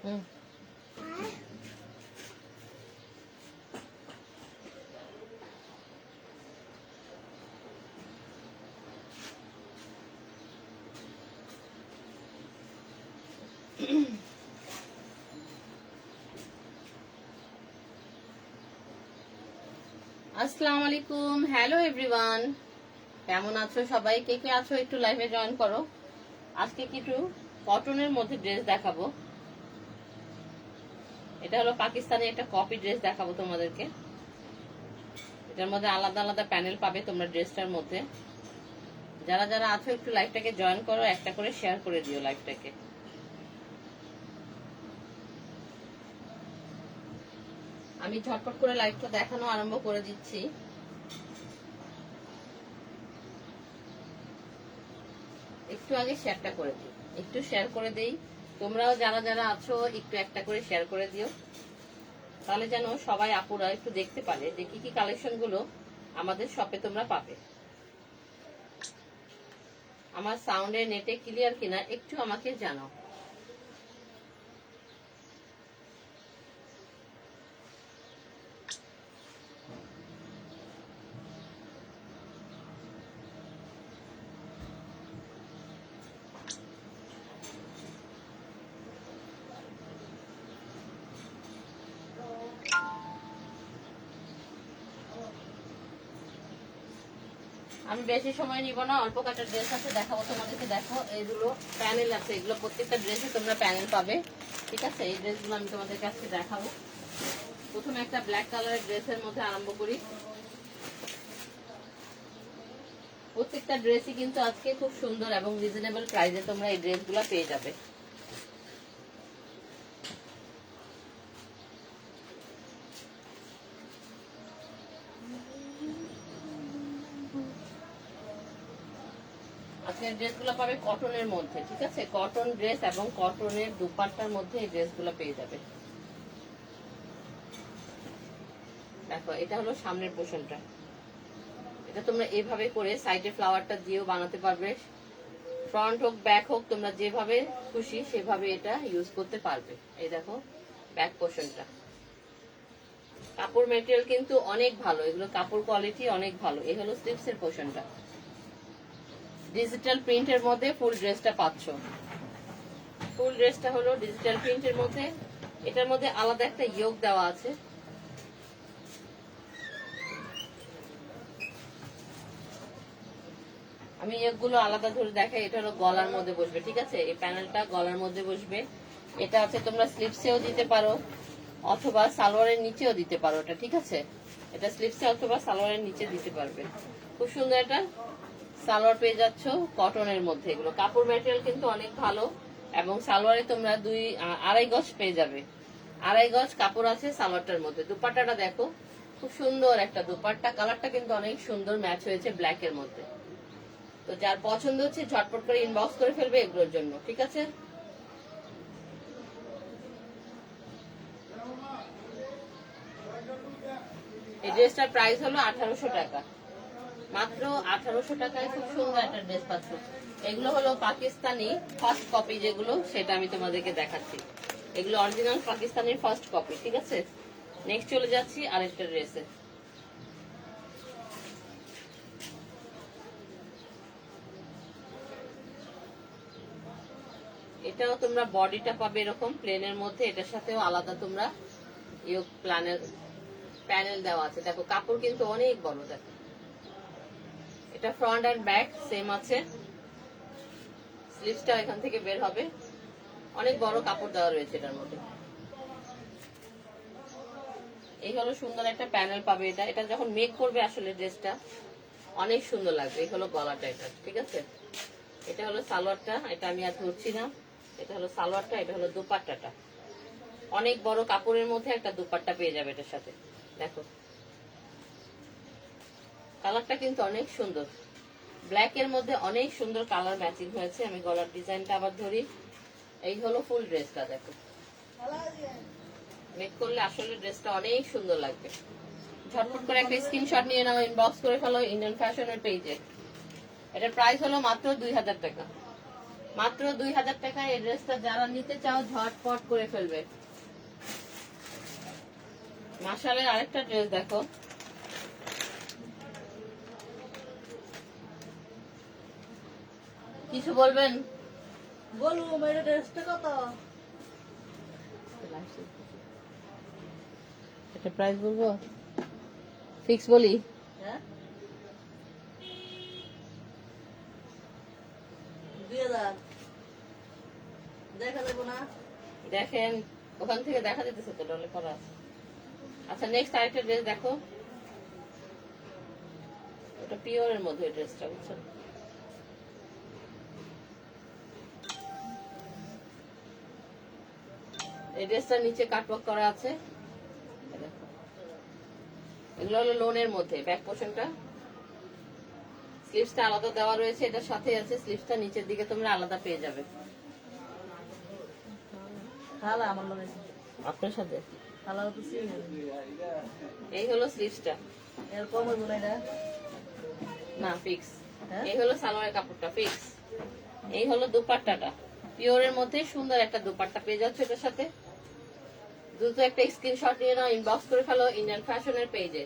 হুম আসসালামু আলাইকুম, hello everyone, কেমন আছো সবাই? কে কে আছো একটু লাইভে জয়েন করো। আজকে কিছু কটনের মধ্যে ড্রেস দেখাবো। এটা হলো পাকিস্তানি একটা কপি ড্রেস দেখাবো তোমাদেরকে। এটার মধ্যে আলাদা আলাদা প্যানেল পাবে তোমরা ড্রেসটার মধ্যে। যারা যারা আছো একটু লাইভটাকে জয়েন করো, একটা করে শেয়ার করে দিও লাইভটাকে। আমি ঝটপট করে লাইভটা দেখানো আরম্ভ করে দিচ্ছি। একটু আগে শেয়ারটা করে দিই, একটু শেয়ার করে দেই। তোমরাও যারা যারা আছো একটু একটা করে শেয়ার করে দিও, তাহলে যেন সবাই আপুরা একটু দেখতে পারে যে কি কি কালেকশন গুলো আমাদের শপে তোমরা পাবে। আমার সাউন্ডে নেটে ক্লিয়ার কিনা একটু আমাকে জানাও। আমি বেশি সময় নিব না, অল্প কটা ড্রেস আছে দেখাবো তোমাদেরকে। দেখো এইগুলো প্যানেল আছে, এগুলো প্রত্যেকটা ড্রেসে তোমরা প্যানেল পাবে। ঠিক আছে, এই ড্রেসগুলো আমি তোমাদের কাছে দেখাবো। প্রথমে একটা ব্ল্যাক কালারের ড্রেসের মধ্যে আরম্ভ করি। প্রত্যেকটা ড্রেসই কিন্তু আজকে খুব সুন্দর এবং রিজনেবল প্রাইসে তোমরা এই ড্রেসগুলো পেয়ে যাবে। আজকের ড্রেসগুলো পাবে কটনের মধ্যে। ঠিক আছে, কটন ড্রেস এবং কটনের দুপাট্টার মধ্যে এই ড্রেসগুলো পেয়ে যাবে। দেখো এটা হলো সামনের পোর্শনটা। এটা তোমরা এভাবে করে সাইডে ফ্লাওয়ারটা দিয়েও বানাতে পারবে। ফ্রন্ট হোক ব্যাক হোক তোমরা যেভাবে খুশি সেভাবে এটা ইউজ করতে পারবে। এই দেখো ব্যাক পোর্শনটা। কাপড় মেটেরিয়াল কিন্তু অনেক ভালো, এগুলো কাপড় কোয়ালিটি অনেক ভালো। এই হলো স্লিভস এর পোর্শনটা। ডিজিটাল প্রিন্টের মধ্যে ফুল ড্রেসটা পাচ্ছ। ফুল ড্রেসটা হলো ডিজিটাল প্রিন্টের মধ্যে। এটার মধ্যে আলাদা একটা ইয়োগ দেওয়া আছে। আমি ইয়োগগুলো আলাদা ধরে দেখাই। এটা হলো গলার মধ্যে বসবে। ঠিক আছে, এই প্যানেলটা গলার মধ্যে বসবে। এটা আছে তোমরা স্লিভসেও দিতে পারো অথবা সালোয়ারের নিচেও দিতে পারো। এটা ঠিক আছে, এটা স্লিভসে অথবা সালোয়ারের নিচে দিতে পারবে। খুব সুন্দর একটা সালোয়ার পেয়ে যাচ্ছ কটনের মধ্যে। এগুলো কাপড় ম্যাটেরিয়াল কিন্তু অনেক ভালো এবং সালোয়ারে তোমরা আড়াই গজ পেয়ে যাবে। আড়াই গজ কাপড় আছে সালোয়ারটার মধ্যে। দুপাট্টাটা দেখো, খুব সুন্দর একটা দুপাট্টা। কালারটা কিন্তু অনেক সুন্দর ম্যাচ হয়েছে ব্ল্যাক এর মধ্যে। তো যার পছন্দ হচ্ছে ঝটপট করে ইনবক্স করে ফেলবে এগুলোর জন্য। ঠিক আছে, এই ড্রেসটার প্রাইস হলো 1800 টাকা, মাত্র 1800 টাকায় খুব সুন্দর একটা ড্রেস পাচ্ছ। এগুলো হলো পাকিস্তানি ফার্স্ট কপি, যেগুলো সেটা আমি তোমাদেরকে দেখাচ্ছি। এগুলো অরিজিনাল পাকিস্তানের ফার্স্ট কপি। ঠিক আছে, নেক্সট চলে যাচ্ছি আরেকটা ড্রেসে। এটাও তোমরা বডিটা পাবে এরকম প্লেনের মধ্যে। এটার সাথেও আলাদা তোমরা ইয়োগ প্যানেল দেওয়া আছে। দেখো কাপড় কিন্তু অনেক বড়। দেখো এটা ফ্রন্ট এন্ড ব্যাক সেম আছে। স্লিভসটা এখান থেকে বের হবে। অনেক বড় কাপড় দেওয়া রয়েছে এটার মধ্যে। এই হলো সুন্দর একটা প্যানেল পাবে। এটা যখন মেক করবে আসলে ড্রেসটা অনেক সুন্দর লাগবে। এই হলো গলাটা এটা। ঠিক আছে, এটা হলো সালোয়ারটা। এটা আমি আর ধরছি না। এটা হলো সালোয়ারটা, এটা হলো দুপাট্টাটা। অনেক বড় কাপড়ের মধ্যে একটা দুপাট্টা পেয়ে যাবে এটার সাথে। দেখো কালারটা কিন্তু অনেক সুন্দর। ব্ল্যাক এর মধ্যে অনেক সুন্দর কালার ম্যাচিং হয়েছে। আমি গলার ডিজাইনটা আবার ধরি। এই হলো ফুল ড্রেসটা। দেখো মেক করলে আসলে ড্রেসটা অনেক সুন্দর লাগবে। ঝটপট করে একটা স্ক্রিনশট নিয়ে নাও, ইনবক্স করে ফেলো ইন্ডিয়ান ফ্যাশনের পেজে। এটার প্রাইস হলো মাত্র 2000 টাকা। মাত্র 2000 টাকায় এই ড্রেসটা যারা নিতে চাও ঝটপট করে ফেলবে। মাশাআল্লাহ আরেকটা ড্রেস দেখো, কিছু বলবেন? বলুন মেয়ের ড্রেসটা কত? এটা প্রাইস বলবো, ফিক্স বলি? হ্যাঁ 2000 দেখা যাবো না? দেখেন ওখান থেকে দেখা যেতেছে তো ডলে করা আছে। আচ্ছা নেক্সট আরেকটা ড্রেস দেখো, এটা পিওরের মধ্যে ড্রেসটা, বুঝছেন? এই ড্রেসটার নিচে কাটওয়ার্ক করা আছে, এই দেখো। এগুলো হলো লোনের মধ্যে, ব্যাক পোর্শনটা স্লিভসটা আলাদা দেওয়া রয়েছে, এটার সাথে আছে স্লিভসটা নিচের দিকে তোমরা আলাদা পেয়ে যাবে। খালা আমার লগে আপনার সাথে খালা তো সিরিয়াল এই হলো স্লিভসটা, এরকম হইব না এটা? না ফিক্স। হ্যাঁ? এই হলো সালোয়ারের কাপড়টা ফিক্স। এই হলো দুপাট্টাটা, পিওরের মধ্যে সুন্দর একটা দুপাট্টা পেয়ে যাচ্ছে এটার সাথে। দ্রুত একটা স্ক্রিনশট নিয়ে নাও, ইনবক্স করে ফেলো ইন্ডিয়ান ফ্যাশনের পেজে।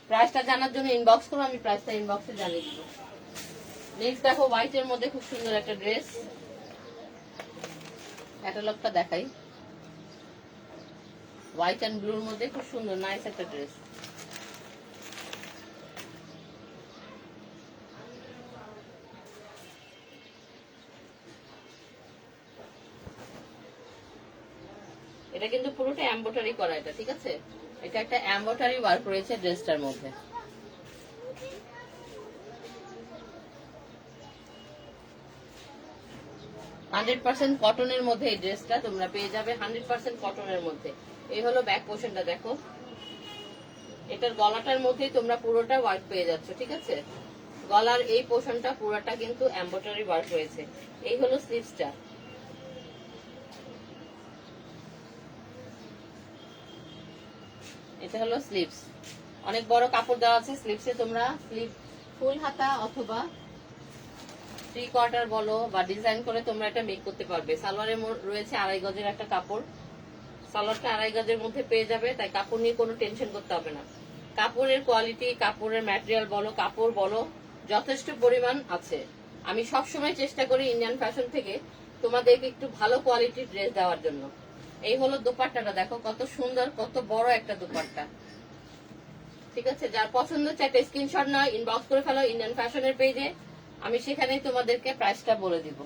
প্রাইসটা জানার জন্য ইনবক্স করো, আমি প্রাইসটা ইনবক্সে জানিয়ে দিব। নেক্সট দেখো হোয়াইটের মধ্যে খুব সুন্দর একটা ড্রেস, ক্যাটালগটা দেখাই। হোয়াইট এন্ড ব্লুর মধ্যে খুব সুন্দর নাইস একটা ড্রেস। এটা কিন্তু পুরোটা এমব্রয়ডারি করা, এটা ঠিক আছে, এটা একটা এমব্রয়ডারি ওয়ার্ক রয়েছে ড্রেসটার মধ্যে। হান্ড্রেড পার্সেন্ট কটনের মধ্যে এই ড্রেসটা তোমরা পেয়ে যাবে, 100% কটনের মধ্যে। এই হলো ব্যাক পোর্শনটা দেখো, এটার গলাটার মধ্যেই তোমরা পুরোটা ওয়ার্ক পেয়ে যাচ্ছ, ঠিক আছে। গলার এই পোর্শনটা পুরোটা কিন্তু এমব্রয়ডারি ওয়ার্ক রয়েছে। এই হলো স্লিভসটা, এটা হলো স্লিভস। অনেক বড় কাপড় দেওয়া আছে স্লিভসে, তোমরা স্লিভ ফুল হাতা অথবা 3/4 বলো বা ডিজাইন করে তোমরা এটা মেক করতে পারবে। সালোয়ারে রয়েছে 2.5 গজের একটা কাপড়, সালোয়ারটা 2.5 গজের মধ্যে পেয়ে যাবে, তাই কাপড় নিয়ে কোনো টেনশন করতে হবে না। কাপড়ের কোয়ালিটি, কাপড়ের ম্যাটেরিয়াল বলো, কাপড় বলো, যথেষ্ট পরিমাণ আছে। আমি সবসময় চেষ্টা করি ইন্ডিয়ান ফ্যাশন থেকে তোমাদেরকে একটু ভালো কোয়ালিটির ড্রেস দেওয়ার জন্য। এই হলো দোপাট্টাটা দেখো, কত সুন্দর, কত বড় একটা দোপাট্টা, ঠিক আছে। যার পছন্দ চাইতে স্ক্রিনশট নাও, ইনবক্স করে ফেলো ইন্ডিয়ান ফ্যাশনের পেজে, আমি সেখানেই তোমাদেরকে প্রাইসটা বলে দিব।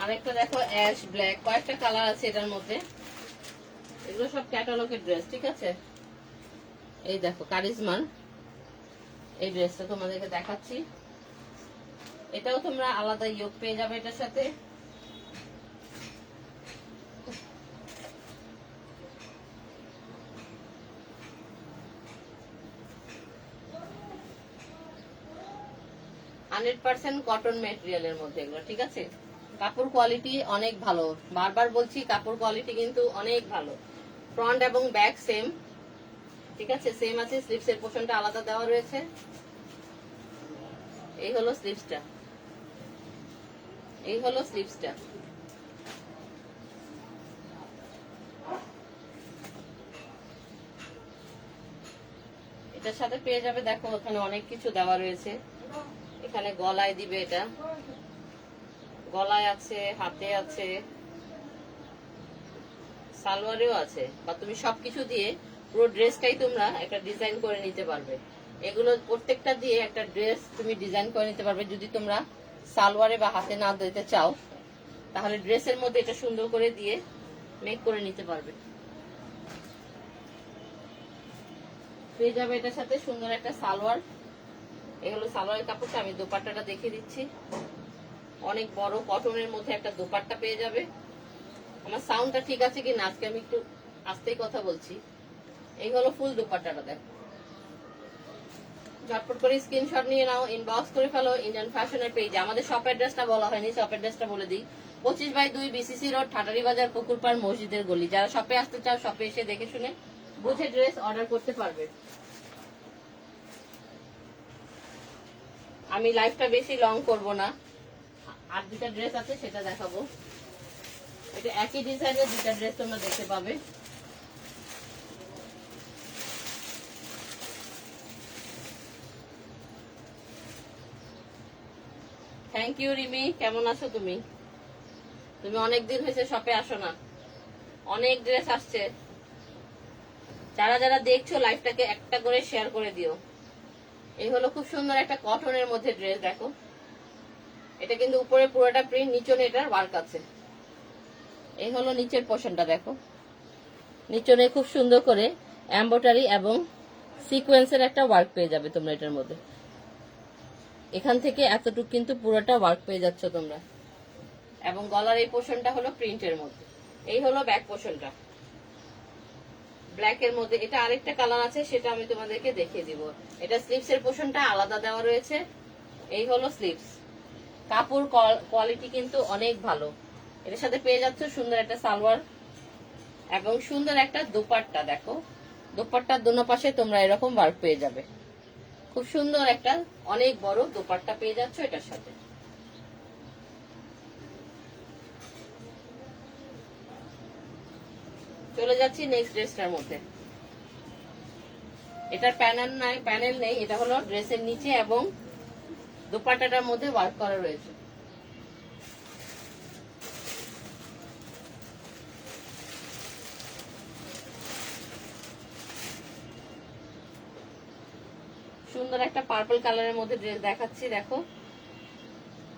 আরেকটা দেখো অ্যাশ ব্ল্যাক, কয়েকটা কালার আছে এটার মধ্যে, এগুলো সব ক্যাটালগের ড্রেস, ঠিক আছে। এই দেখো কারিজমার এই ড্রেসটা তোমাদেরকে দেখাচ্ছি, এটাও তোমরা আলাদা ইয়োগ পেয়ে যাবে এটার সাথে। হান্ড্রেড পার্সেন্ট কটন ম্যাটেরিয়ালের মধ্যে এগুলো, ঠিক আছে। কাপড় কোয়ালিটি অনেক ভালো, বারবার বলছি কাপড় কোয়ালিটি কিন্তু অনেক ভালো। ফ্রন্ট এবং ব্যাক সেম, ঠিক আছে, সেম আছে। স্লিভসের পোর্শনটা আলাদা দেওয়া রয়েছে। এই হলো স্লিভসটা, এই হলো স্লিভসটা। এটার সাথে পেয়ে যাবে, দেখো ওখানে অনেক কিছু দেওয়া রয়েছে। এখানে গলায় দিবে, এটা গলায় আছে, হাতে আছে, সালোয়ারেও আছে, বা তুমি সবকিছু দিয়ে পুরো ড্রেসটাই তোমরা একটা ডিজাইন করে নিতে পারবে। এগুলো প্রত্যেকটা দিয়ে একটা ড্রেস তুমি ডিজাইন করে নিতে পারবে। যদি তোমরা সালোয়ারে বা হাতে না দিতে চাও, তাহলে ড্রেসের মধ্যে এটা সুন্দর করে দিয়ে মেক করে নিতে পারবে। পেয়ে যাবে এটার সাথে সুন্দর একটা সালোয়ার। এই হলো সালোয়ারের কাপড়টা, আমি দোপাট্টাটা দেখিয়ে দিচ্ছি। অনেক বড় কটনের মধ্যে একটা দোপাট্টা পেয়ে যাবে। আমার সাউন্ডটা ঠিক আছে কি না, আজকে আমি একটু আস্তেই কথা বলছি। এই হলো ফুল দোপাট্টাটা, দেখো। ঝটপট করে স্ক্রিনশট নিয়ে নাও, ইনবক্স করে ফেলো ইন্ডিয়ান ফ্যাশনের পেজে। আমাদের শপ অ্যাড্রেসটা বলা হয়নি, শপ অ্যাড্রেসটা বলে দিই। 25/2 BCC রোড, ঠাটারি বাজার, পুকুরপাড়, মসজিদের গলি। যারা শপে আসতে চাও শপে এসে দেখে শুনে বুঝে ড্রেস অর্ডার করতে পারবে। আমি লাইফটা বেশি লং করব না, আর দুটা ড্রেস আছে সেটা দেখাবো। এটা একই ডিজাইনের দুটা ড্রেস তোমরা দেখতে পাবে। থ্যাংক ইউ রিমি, কেমন আছো তুমি? তুমি অনেকদিন হয়েছে শপে আসো না, অনেক ড্রেস আসছে। যারা যারা দেখছো লাইভটাকে একটা করে শেয়ার করে দিও। এই হলো খুব সুন্দর একটা কটনের মধ্যে ড্রেস, দেখো এটা কিন্তু উপরে পুরোটা প্রিন্ট, নিচনে এটার ওয়ার্ক আছে। এই হলো নিচের পোর্শনটা, দেখো নিচনে খুব সুন্দর করে এমব্রয়ডারি এবং সিকোয়েন্সের একটা ওয়ার্ক পেয়ে যাবে তোমরা এটার মধ্যে। এখান থেকে এতটুকু কিন্তু পুরোটা ওয়ার্ক পেয়ে যাচ্ছ তোমরা, এবং গলার এই পোর্শনটা হলো প্রিন্টের মধ্যে। এই হলো ব্যাক পোর্শনটা ব্ল্যাক এর মধ্যে। এটা আরেকটা কালার আছে, সেটা আমি তোমাদেরকে দেখিয়ে দিব। এটা স্লিভস এর পোর্শনটা আলাদা দেওয়া রয়েছে। এই হলো স্লিভস, কাপড় কোয়ালিটি কিন্তু অনেক ভালো। এটার সাথে পেয়ে যাচ্ছ সুন্দর একটা সালোয়ার এবং সুন্দর একটা দোপাট্টা। দেখো দোপাট্টার দোনো পাশে তোমরা এরকম ওয়ার্ক পেয়ে যাবে। খুব সুন্দর একটা অনেক বড় দোপাট্টা পেয়ে যাচ্ছ এটার সাথে। চলে যাচ্ছি নেক্সট ড্রেসটার মধ্যে। এটার প্যানেল নেই, এটা হলো ড্রেসের নিচে এবং দোপাট্টাটার মধ্যে ওয়ার্ক করা রয়েছে। সুন্দর একটা পার্পল কালারের মধ্যে ড্রেস দেখাচ্ছি, দেখো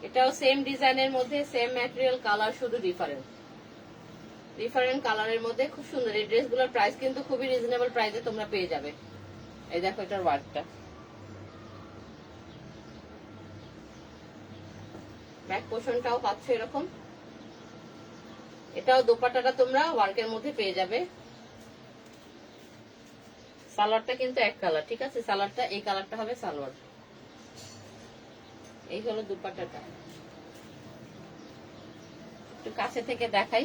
এটাও সেম ডিজাইনের মধ্যে, সেম ম্যাটেরিয়াল, কালার শুধু ডিফারেন্ট কালারের মধ্যে। খুব সুন্দর এই ড্রেসগুলোর প্রাইস কিন্তু খুবই রিজনেবল প্রাইসে তোমরা পেয়ে যাবে। এই দেখো এটার ওয়ার্কটা, ব্যাক পোর্শনটাও পাচ্ছ এরকম। এটাও দোপাট্টাটা তোমরা ওয়ার্কের মধ্যে পেয়ে যাবে। সালোয়ারটা কিন্তু এক কালার, ঠিক আছে, সালোয়ারটা এই কালারটা হবে সালোয়ার। এই হলো দোপাট্টাটা, একটু কাছে থেকে দেখাই।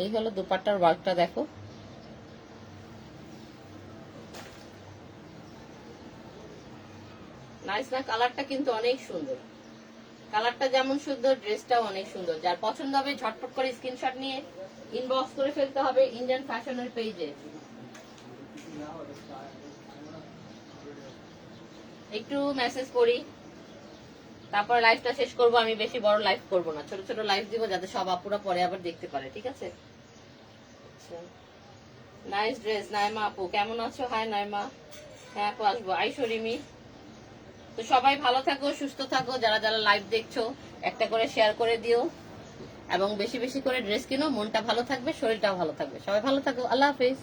এই হলো দোপাট্টার ওয়ার্কটা, দেখো নাইস না? কালারটা কিন্তু অনেক সুন্দর, কালারটা যেমন সুন্দর ড্রেসটাও অনেক সুন্দর। যার পছন্দ হবে ঝটপট করে স্ক্রিনশট নিয়ে ইনবক্স করে ফেলতে হবে ইন্ডিয়ান ফ্যাশনের পেজে। একটু মেসেজ করি, তারপর লাইভটা শেষ করব। আমি বেশি বড় লাইভ করব না, ছোট ছোট লাইভ দিব যাতে সব আপুরা পরে আবার দেখতে পারে, ঠিক আছে? নাইস ড্রেস নাইমা আপু, কেমন আছো? হাই নাইমা, হ্যাঁ আপু আসবো। আইশরিমি, তো সবাই ভালো থাকো, সুস্থ থাকো। যারা যারা লাইভ দেখছো একটা করে শেয়ার করে দিও এবং বেশি বেশি করে ড্রেস কিনো। মনটা ভালো থাকবে, শরীরটাও ভালো থাকবে। সবাই ভালো থাকো, আল্লাহ হাফেজ।